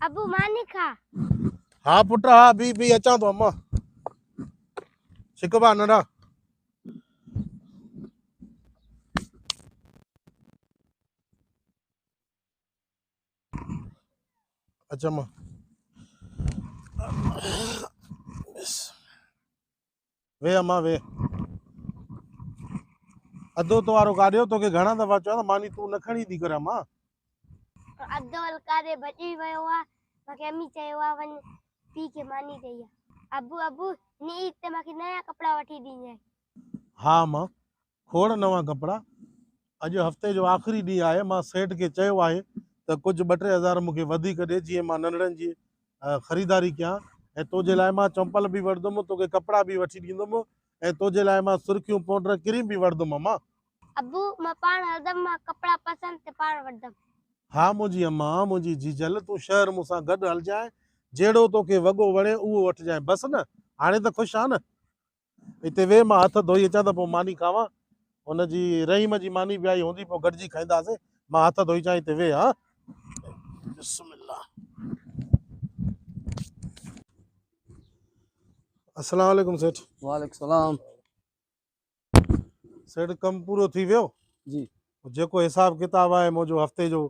अबू मानी खा। हाँ पुट हाँ बी अचा तो अम्मा शिकबा नंढा अच्छा अम्मा वे अम्मा वे अधो तो वारो गाड़ियो तोखे घणा दफ़ा चयो मानी तू न खणी थी करे अम्मा अधो अलकारे बची वियो आहे मूंखे अम्मी चयो आहे वञ पी के मानी चई आहे। अबू अबू नी ते मूंखे नया कपिड़ा वठी ॾींदे। हाँ अम्मा खोड़ नवा कपिड़ा अॼु हफ़्ते जो आख़िरी ॾींहुं आहे मां सेठ खे चयो आहे त कुझु 2-3 हज़ार मूंखे वधीक ॾे जीअं मां नंढड़नि जी ख़रीदारी कयां ऐं तुंहिंजे लाइ मां चंपल बि वठंदुमि तोखे कपिड़ा बि वठी ॾींदुमि ऐं तुंहिंजे लाइ मां सुर्खियूं पाउडर क्रीम बि वठंदुमि अम्मा। अबू मां पाण हलंदमि मां कपिड़ा पसंदि ते पाण वठंदमि। हाँ मुंहिंजी अम्मा मुंहिंजी जीजल तूं शहर मूंसां गॾु हलिजांइ जहिड़ो तोखे वॻो वणे उहो वठिजांइ बसि न हाणे त ख़ुशि आहे न हिते वेह मां हथ धोई अचां त पोइ मानी खावां हुनजी रहीम जी मानी बि आई हूंदी पोइ गॾिजी खाईंदासीं मां हथ धोई अचां हिते वेह हा बिस्मिल्लाह। अस्सलाम वालेकुम सेठ। वालेकुम सलाम सेठ कमु पूरो थी वियो जी। जेको हिसाब किताब आहे मुंहिंजो हफ़्ते जो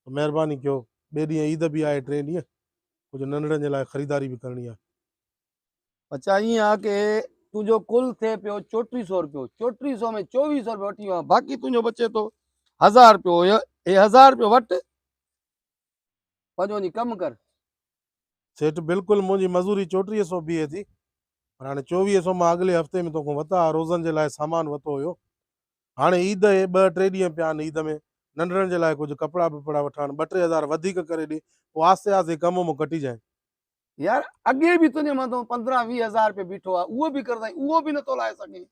महिरबानी कयो ॿिए ॾींहुं ईद बि आहे 3 ॾींहं कुझु नंढड़नि जे लाइ ख़रीदारी बि करणी आहे। अच्छा ईअं आहे की तुंहिंजो कुल थिए पियो 3400 रुपयो 3400 में 2400 रुपयो वठी वियो बाक़ी तुंहिंजो बचे थो 1000 रुपयो हे 1000 रुपयो वटि पंहिंजो वञी कमु कर। सेठ बिल्कुलु मुंहिंजी मज़ूरी 3400 बीहे थी पर हाणे 2400 मां अॻिले हफ़्ते में तोखां वरिता रोज़नि जे लाइ सामान वरितो हुयो हाणे ईद जे 2-3 ॾींहं पिया आहिनि ईद में नंढड़नि जे लाइ कुझु कपिड़ा वपड़ा वठा 2-3 हज़ार वधीक करे ॾे पोइ आस्ते आस्ते कम मूं कटिजांइ। यार अॻे बि तुंहिंजे मथां 15-20 हज़ार रुपयो बीठो आहे उहो बि करंदा उहो बि नथो लाहे सघे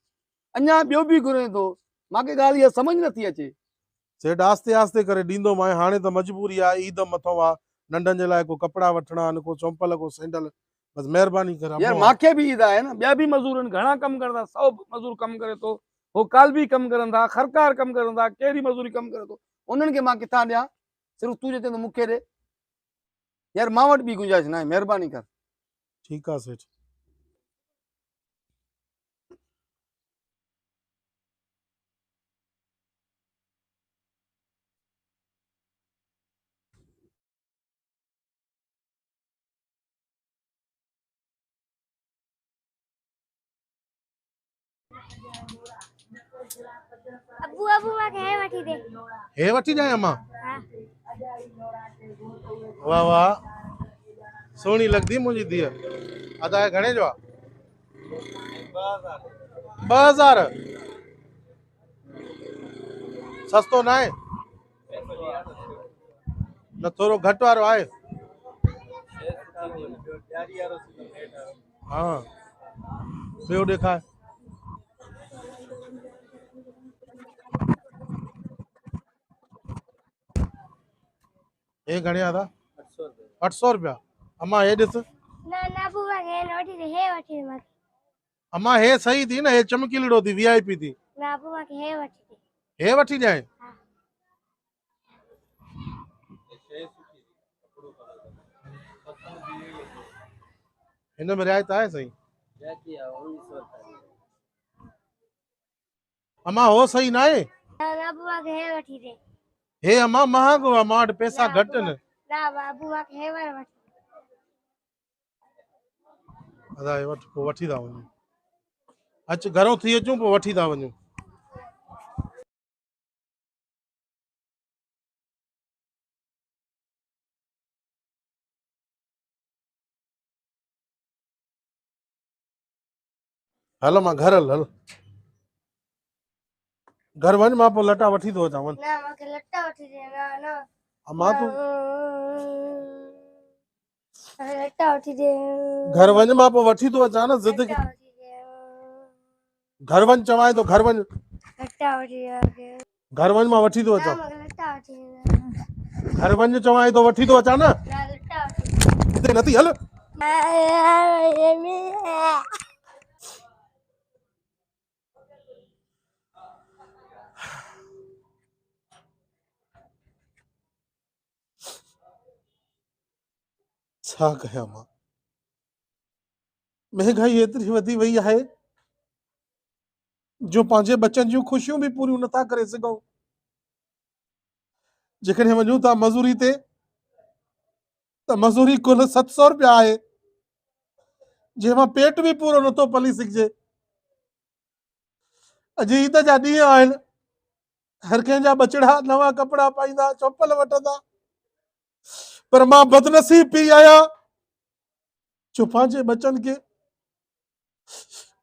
अञा ॿियो बि घुरे थो मूंखे ॻाल्हि इहा सम्झ नथी अचे। सेठ आस्ते आस्ते करे ॾींदोमांइ हाणे त मजबूरी आहे ईद मथां आहे नंढनि जे लाइ को कपिड़ा वठणा आहिनि को चंपल को सैंडल बसि महिरबानी करे यार अम्मा। मूंखे बि ईद आहे न ॿिया बि मज़ूर आहिनि घणा कमु कंदा 100 मज़ूर कमु करे थो हो काल बि कमु करनि था खरकार कमु करनि था कहिड़ी मज़ूरी कमु करे थो उन्हनि खे मां किथां ॾियां सिर्फ़ु तूं चए थो मूंखे ॾे यार मां वटि बि गुंजाइश न आहे महिरबानी कर। ठीकु आहे सेठ। अबू अबू मूंखे हे वठी दे। हे वठी जाए अम्मा। हाँ। वाह वाह सोहणी लॻंदी मुंहिंजी धीअ अदा घणे जो आहे 2000 सस्तो न आहे न थोरो घटि वारो आहे। हाँ ॿियो ॾेखार हे घणे आहे 800 रुपया अम्मा हे ॾिस ना ना अबू मूंखे हे वठी दे हे वठी दे मूंखे। अम्मा हे सही थी न हे चमकीलो थी VIP थी ना अबू मूंखे हे वठी दे। हे वठी जाए। हाँ। हिन में रियायत आहे सही अम्मा हो सही न आहे ना ना अबू मूंखे हे वठी दे। हे अम्मा महांगो आहे मां वटि पैसा घटि आहिनि। ना अबू मूंखे हे वारो वठी अदा हे वठि पोइ वठी था वञूं अच घरों थी अचूं पोइ वठी था वञूं। हलो मां घर हल घर वञ मां पोइ लटा वठी थो अचां वञ। ना मूंखे लटा वठी दे ना ना अम्मा तूं लटा वठी दे। घर वञ मां पोइ वठी थो अचां न ज़िद लटा वठी दे। घर वञ चवां थो घर वञ लटा वठी दे। घर वञ मां वठी थो ना अचां मूंखे लटा वठी दे। घर वञ चवां थो वठी थो अचां न ना लटा वठी दे। हिते नथी हल छा कयां मां? महांगाई एतिरी वधी वई आहे जो पंहिंजे बचनि जूं ख़ुशियूं बि पूरियूं नथा करे सघूं। जेकॾहिं वञूं था मज़ूरी ते त मज़ूरी कुल 700 रुपया आहे, जंहिंमां पेट बि पूरो नथो पली सघिजे। अॼु ईद जा ॾींहं आहिनि, हर कंहिंजा बचड़ा नवां कपिड़ा पाईंदा, चपल वठंदा, पर मां बदनसीब पई आहियां जो पंहिंजे बचनि खे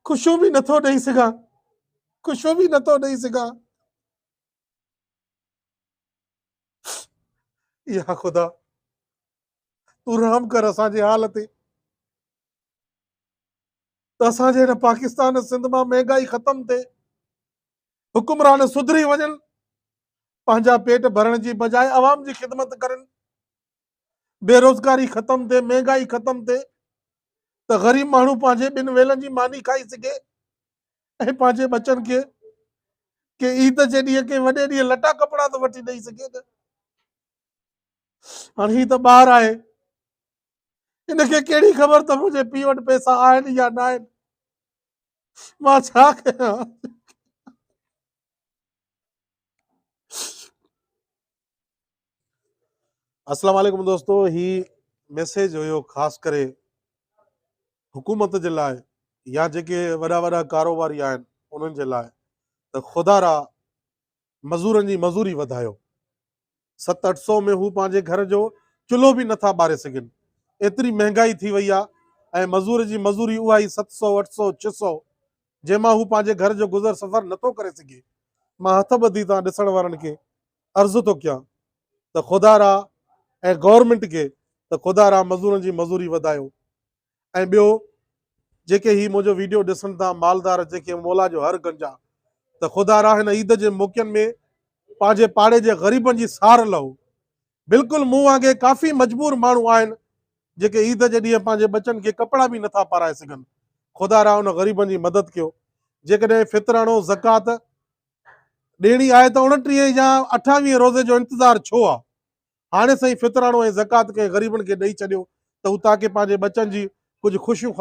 ख़ुशियूं बि नथो ॾेई सघां, ख़ुशियूं बि नथो ॾेई सघां। या ख़ुदा तूं रहम कर असांजे हाल ते, त असांजे हिन पाकिस्तान सिंध मां महांगाई ख़तम थिए, हुकुमरान सुधरी वञनि, पंहिंजा पेट भरण जी बजाय अवाम जी ख़िदमत करनि, बेरोज़गारी ख़तम थिए, महांगाई ख़तम थिए, त ग़रीब माण्हू पंहिंजे ॿिनि वेलनि जी मानी खाई सघे ऐं पंहिंजे बचनि खे के ईद जे ॾींहं के वॾे ॾींहं लटा कपिड़ा त वठी ॾेई सघे न। हाणे ही त ॿार आहे, हिनखे कहिड़ी ख़बर त मुंहिंजे पीउ वटि पैसा आहिनि या न आहिनि, मां छा कयां? अस्सलाम वालेकुम दोस्तो, ही मैसेज हुयो ख़ासि करे हुकूमत जे लाइ या जेके वॾा वॾा कारोबारी आहिनि उन्हनि जे लाइ, त ख़ुदा मज़ूरनि जी मज़ूरी वधायो। 700-800 में हू पंहिंजे घर जो चुल्हो बि नथा ॿारे सघनि, एतिरी महांगाई थी वई आहे, ऐं मज़ूर जी मज़ूरी उहा ई 700-800-600, जंहिंमां हू पंहिंजे घर जो गुज़र सफ़र नथो करे सघे। मां हथ ॿधी तां ॾिसण वारनि खे अर्ज़ु थो कयां त ख़ुदा ऐं गवर्नमेंट खे त ख़ुदा मज़ूरनि जी मज़ूरी वधायो। ऐं ॿियो, जेके ही मुंहिंजो वीडियो ॾिसनि था मालदार, जेके मौला जो हर गंजा, त ख़ुदा हिन ईद जे मौक़नि में पंहिंजे पाड़े जे ग़रीबनि जी सार लहो। बिल्कुलु मूं वांगुरु काफ़ी मजबूर माण्हू आहिनि जेके ईद जे ॾींहं पंहिंजे बचनि खे कपिड़ा बि नथा पाराए सघनि। ख़ुदा उन ग़रीबनि जी मदद कयो। जेकॾहिं फितराणो ज़कात ॾियणी आहे त 29 या 28 रोज़े जो इंतज़ारु छो आहे? हाणे साईं फितराणो ऐं ज़कात खे ग़रीबनि खे ॾेई छॾियो त हू ताकी पंहिंजे बचनि जी कुझु ख़ुशियूं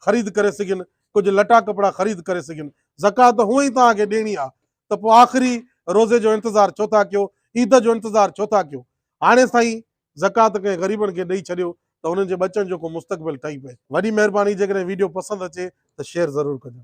ख़रीद करे सघनि, कुझु लटा कपिड़ा ख़रीद करे सघनि। ज़कात हूअं ई तव्हांखे ॾियणी आहे, त पोइ आख़िरी रोज़े जो इंतज़ारु छो था कयो, ईद जो इंतज़ारु छो था कयो? हाणे साईं ज़कात खे ग़रीबनि खे ॾेई छॾियो त उन्हनि जे बचनि जो को मुस्तक़बिल ठही पए। वॾी महिरबानी, जेकॾहिं वीडियो पसंदि अचे त शेयर ज़रूरु कजो।